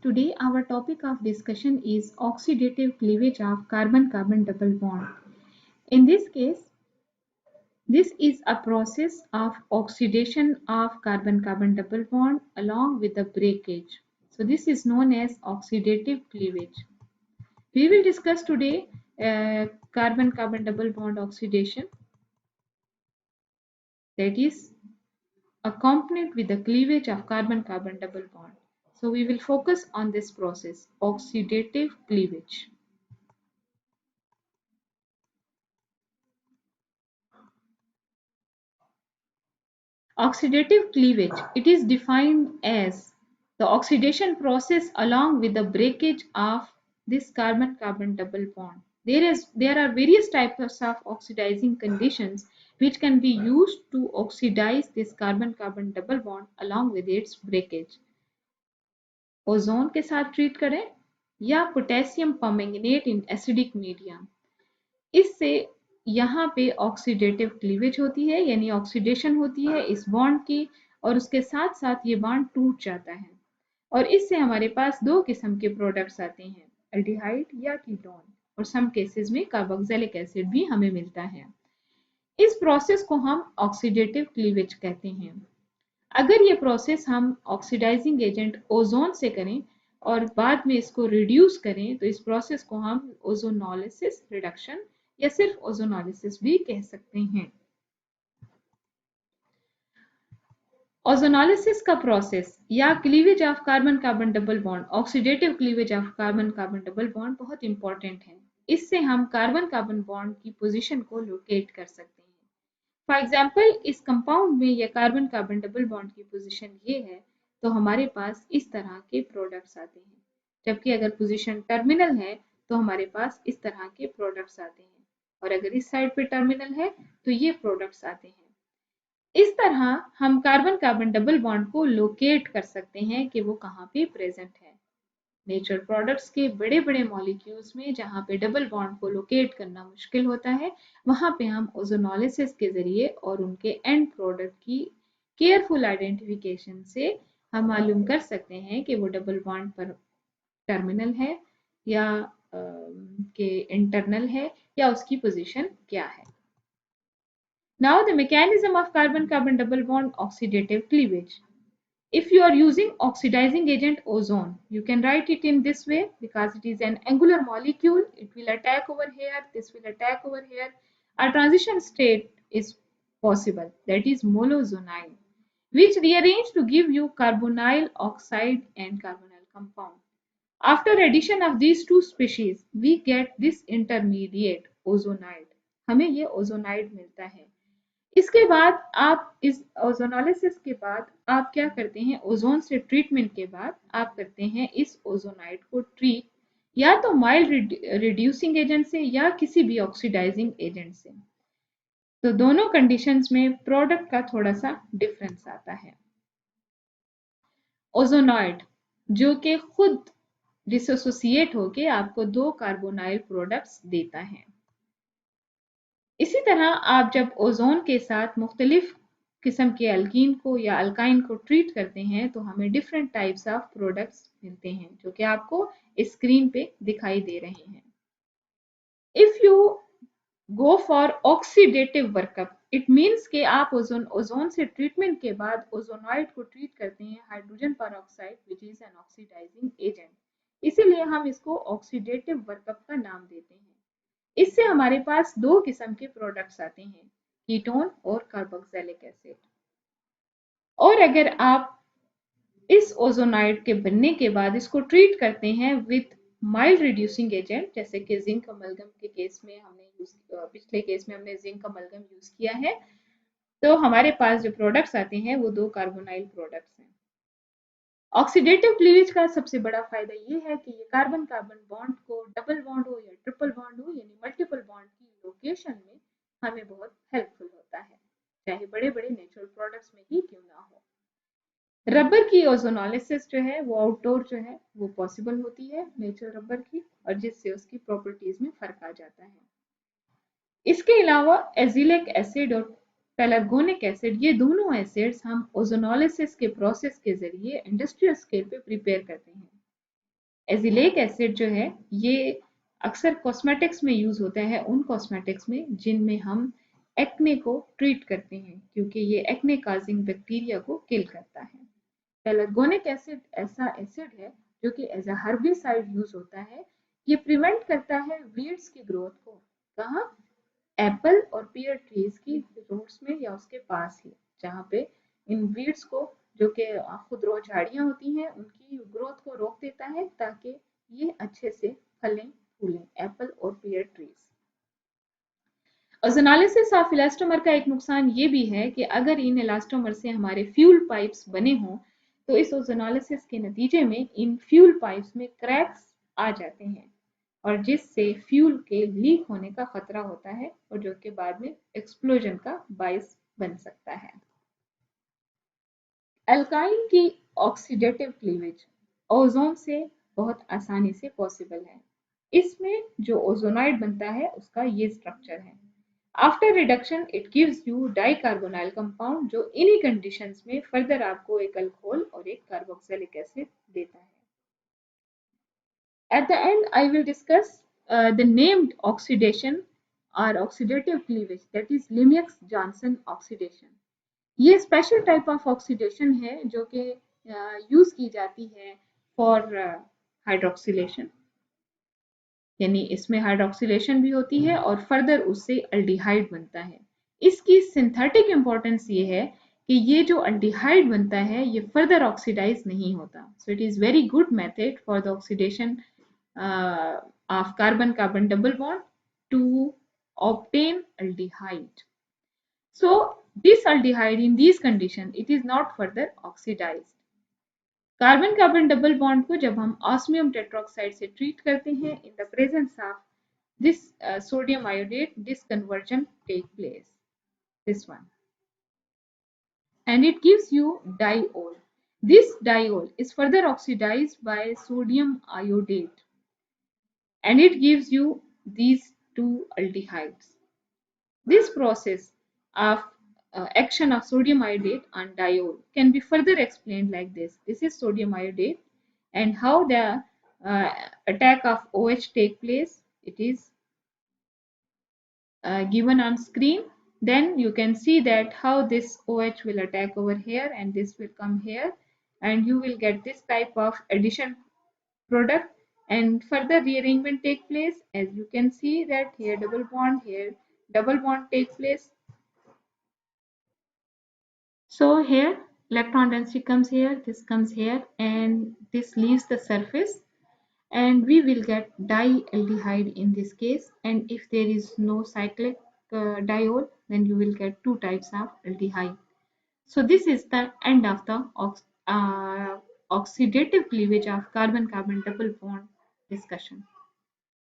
Today our topic of discussion is oxidative cleavage of carbon-carbon double bond. In this case, this is a process of oxidation of carbon-carbon double bond along with the breakage. So this is known as oxidative cleavage. We will discuss today carbon-carbon double bond oxidation, that is accompanied with the cleavage of carbon-carbon double bond. So we will focus on this process, oxidative cleavage. Oxidative cleavage, it is defined as the oxidation process along with the breakage of this carbon-carbon double bond. There are various types of oxidizing conditions which can be used to oxidize this carbon-carbon double bond along with its breakage. Ozone के साथ treat करें या potassium permanganate in acidic medium, इससे यहाँ पे oxidative cleavage होती है, यानी ऑक्सीडेशन होती है इस बॉन्ड की और उसके साथ साथ ये बॉन्ड टूट जाता है और इससे हमारे पास दो किस्म के प्रोडक्ट्स आते हैं, एल्डिहाइड या कीटोन, और सम केसेस में कार्बोक्सिलिक एसिड भी हमें मिलता है। इस प्रोसेस को हम ऑक्सीडेटिव क्लीवेज कहते हैं। अगर ये प्रोसेस हम ऑक्सीडाइजिंग एजेंट ओजोन से करें और बाद में इसको रिड्यूस करें तो इस प्रोसेस को हम ओजोनोलिसिस रिडक्शन या सिर्फ ओजोनोलिसिस भी कह सकते हैं। ओजोनोलिसिस का प्रोसेस या cleavage of carbon carbon double bond, oxidative cleavage of carbon carbon double bond बहुत इंपॉर्टेंट है। इससे हम कार्बन कार्बन बॉन्ड की पोजीशन को लोकेट कर सकते हैं। फॉर एग्जाम्पल, इस कंपाउंड में या कार्बन कार्बन डबल बॉन्ड की पोजीशन ये है तो हमारे पास इस तरह के प्रोडक्ट्स आते हैं, जबकि अगर पोजीशन टर्मिनल है तो हमारे पास इस तरह के प्रोडक्ट्स आते हैं, और अगर इस साइड पे टर्मिनल है तो ये प्रोडक्ट्स आते हैं। इस तरह हम कार्बन कार्बन डबल बॉन्ड को लोकेट कर सकते हैं कि वो कहाँ पे प्रेजेंट है। नेचुरल प्रोडक्ट्स के बड़े बड़े मॉलिक्यूल्स में जहाँ पे डबल बॉन्ड को लोकेट करना मुश्किल होता है, वहाँ पे हम ओजोनोलिसिस के जरिए और उनके एंड प्रोडक्ट की केयरफुल आइडेंटिफिकेशन से हम मालूम कर सकते हैं कि वो डबल बॉन्ड पर टर्मिनल है या के इंटरनल है या उसकी पोजीशन क्या है। Now the mechanism of carbon-carbon double bond oxidative cleavage. If you are using oxidizing agent ozone, you can write it in this way because it is an angular molecule. It will attack over here, this will attack over here. A transition state is possible, that is molozonine, which rearrange to give you carbonyl oxide and carbonyl compound. After addition of these two species, we get this intermediate ozonide. हमें ये ozonide मिलता है। इसके बाद आप इस ozonolysis के बाद आप क्या करते हैं, ओजोन से ट्रीटमेंट के बाद आप करते हैं इस ओजोनाइड को ट्रीट या तो माइल्ड रिड्यूसिंग एजेंट से या किसी भी ऑक्सीडाइजिंग एजेंट से। तो दोनों कंडीशंस में प्रोडक्ट का थोड़ा सा डिफरेंस आता है। ओजोनॉइड जो कि खुद डिसोसिएट होके आपको दो कार्बोनाइल प्रोडक्ट्स देता है। इसी तरह आप जब ओजोन के साथ मुख्तलिफ किस्म के अल्कीन को या अल्काइन को ट्रीट करते हैं तो हमें डिफरेंट टाइप्स ऑफ प्रोडक्ट्स मिलते हैं जो कि आपको स्क्रीन पे दिखाई दे रहे हैं। If you go for oxidative workup, it means कि आप ओजोन से ट्रीटमेंट के बाद ओजोनॉइड को ट्रीट करते हैं hydrogen peroxide which is an oxidising agent, इसीलिए हम इसको ऑक्सीडेटिव वर्कअप का नाम देते हैं। इससे हमारे पास दो किस्म के प्रोडक्ट्स आते हैं, कीटोन और कार्बोक्सिलिक एसिड। और अगर आप इस ओजोनाइड के बनने के बाद इसको ट्रीट करते हैं विद माइल्ड रिड्यूसिंग एजेंट, जैसे कि जिंक अमलगम के केस में पिछले केस में हमने जिंक अमलगम यूज किया है, तो हमारे पास जो प्रोडक्ट्स आते हैं वो दो कार्बोनाइल प्रोडक्ट्स हैं। ऑक्सीडेटिव क्लीवेज का सबसे बड़ा फायदा ये है कि ये कार्बन कार्बन बॉन्ड को डबल बॉन्ड हो या ट्रिपल बॉन्ड हो यानी मल्टीपल बॉन्ड की लोकेशन में हमें बहुत हेल्पफुल होता है, चाहे बड़े बड़े नेचुरल प्रोडक्ट्स में ही क्यों ना हो। रबर की ओजोनोलिसिस जो है वो आउटडोर जो है वो पॉसिबल होती है नेचुरल रबर की, और जिससे उसकी प्रॉपर्टीज में फर्क आ जाता है। इसके अलावा एजिलिक एसिड और पेलार्गोनिक एसिड, ये दोनों एसिड्स हम ओजोनोलिसिस के प्रोसेस के जरिए इंडस्ट्रियल स्केल पे प्रिपेयर करते हैं। एजिलेक एसिड जो है ये अक्सर कॉस्मेटिक्स में यूज होता है, उन कॉस्मेटिक्स में जिनमें हम एक्ने को ट्रीट करते हैं, क्योंकि ये एक्ने काजिंग बैक्टीरिया को किल करता है। पेलागोनिक एसिड ऐसा एसिड है जो कि एज अ हर्बिसाइड यूज होता है। ये प्रिवेंट करता है वीड्स की ग्रोथ को। कहाँ? एप्पल और पियर ट्रीज की रूट्स में या उसके पास ही, जहाँ पे इन वीड्स को, जो कि खुदरो झाड़ियाँ होती हैं, उनकी ग्रोथ को रोक देता है ताकि ये अच्छे से फलें फूलें, एप्पल और पियर ट्रीज। ओजोनालिसिस ऑफ इलास्टोमर का एक नुकसान ये भी है कि अगर इन इलास्टोमर से हमारे फ्यूल पाइप्स बने हों तो इस ओजोनालिसिस के नतीजे में इन फ्यूल पाइप्स में क्रैक्स आ जाते हैं, और जिससे फ्यूल के लीक होने का खतरा होता है और जो कि बाद में एक्सप्लोजन का बायस बन सकता है। एल्काइन की ऑक्सीडेटिव क्लीवेज ओजोन से बहुत आसानी से पॉसिबल है। इसमें जो ओजोनाइड बनता है उसका ये स्ट्रक्चर है। After reduction it gives you dicarbonyl compound, जो इन्हीं कंडीशंस में फर्दर आपको एक अल्कोहल और एक कार्बोक्सिलिक एसिड देता है। At the end, I will discuss the named oxidation or oxidative cleavage, that is Lymex-Johnson oxidation. ये स्पेशल टाइप ऑफ ऑक्सीडेशन है जो कि यूज की जाती है फॉर हाइड्रोक्सिलेशन, यानी इसमें हाइड्रोक्सिलेशन भी होती है और फर्दर उससे अल्डिहाइड बनता है। इसकी सिंथेटिक इंपॉर्टेंस ये है कि ये जो अल्डिहाइड बनता है ये फर्दर ऑक्सीडाइज नहीं होता। So it is very good method for the oxidation of carbon-carbon double bond to obtain aldehyde. So this aldehyde in these conditions it is not further oxidized. Carbon carbon double bond को जब हम osmium tetroxide से treat करते हैं in the presence of this sodium iodate, this conversion take place, this one, and it gives you diol. This diol is further oxidized by sodium iodate and it gives you these two aldehydes. This process of action of sodium iodate on diol can be further explained like this. This is sodium iodate, and how the attack of OH take place. It is given on screen. Then you can see that how this OH will attack over here and this will come here, and you will get this type of addition product, and further rearrangement take place. As you can see that here double bond take place. So here electron density comes here, this comes here, and this leaves the surface, and we will get dialdehyde in this case. And if there is no cyclic diol, then you will get two types of aldehyde. So this is the end of the oxidative cleavage of carbon-carbon double bond discussion.